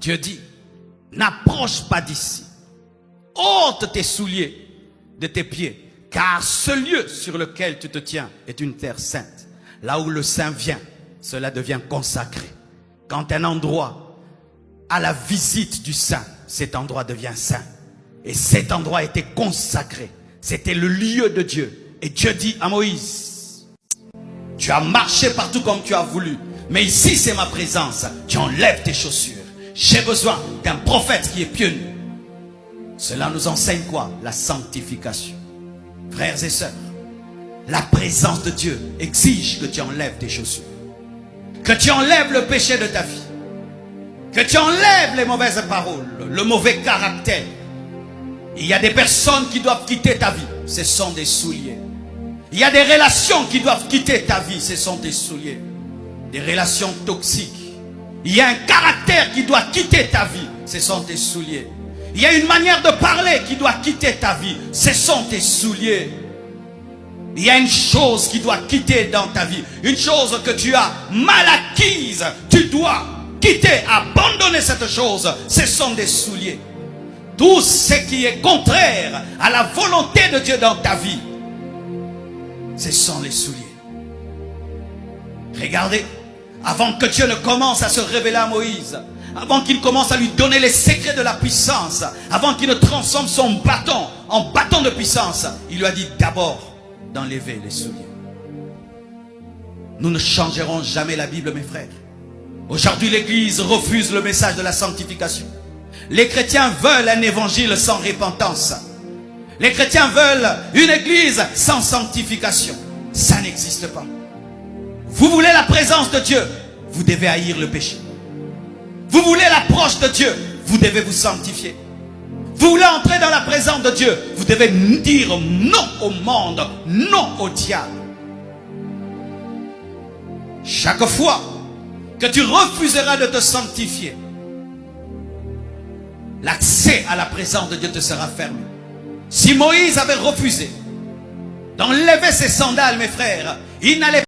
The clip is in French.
Dieu dit, n'approche pas d'ici. Ôte tes souliers de tes pieds, car ce lieu sur lequel tu te tiens est une terre sainte. Là où le Saint vient, cela devient consacré. Quand un endroit a la visite du Saint, cet endroit devient saint. Et cet endroit était consacré. C'était le lieu de Dieu. Et Dieu dit à Moïse, tu as marché partout comme tu as voulu, mais ici c'est ma présence. Tu enlèves tes chaussures. J'ai besoin d'un prophète qui est pieux nu. Cela nous enseigne quoi? La sanctification. Frères et sœurs, la présence de Dieu exige que tu enlèves tes chaussures. Que tu enlèves le péché de ta vie. Que tu enlèves les mauvaises paroles, le mauvais caractère. Il y a des personnes qui doivent quitter ta vie. Ce sont des souliers. Il y a des relations qui doivent quitter ta vie. Ce sont des souliers. Des relations toxiques. Il y a un caractère qui doit quitter ta vie. Ce sont tes souliers. Il y a une manière de parler qui doit quitter ta vie. Ce sont tes souliers. Il y a une chose qui doit quitter dans ta vie. Une chose que tu as mal acquise. Tu dois quitter, abandonner cette chose. Ce sont des souliers. Tout ce qui est contraire à la volonté de Dieu dans ta vie, ce sont les souliers. Regardez, avant que Dieu ne commence à se révéler à Moïse, avant qu'il commence à lui donner les secrets de la puissance, avant qu'il ne transforme son bâton en bâton de puissance, il lui a dit d'abord d'enlever les souliers. Nous ne changerons jamais la Bible, mes frères. Aujourd'hui, l'Église refuse le message de la sanctification. Les chrétiens veulent un évangile sans repentance. Les chrétiens veulent une église sans sanctification. Ça n'existe pas. Vous voulez la présence de Dieu, vous devez haïr le péché. Vous voulez l'approche de Dieu, vous devez vous sanctifier. Vous voulez entrer dans la présence de Dieu, vous devez dire non au monde, non au diable. Chaque fois que tu refuseras de te sanctifier, l'accès à la présence de Dieu te sera fermé. Si Moïse avait refusé d'enlever ses sandales, mes frères, il n'allait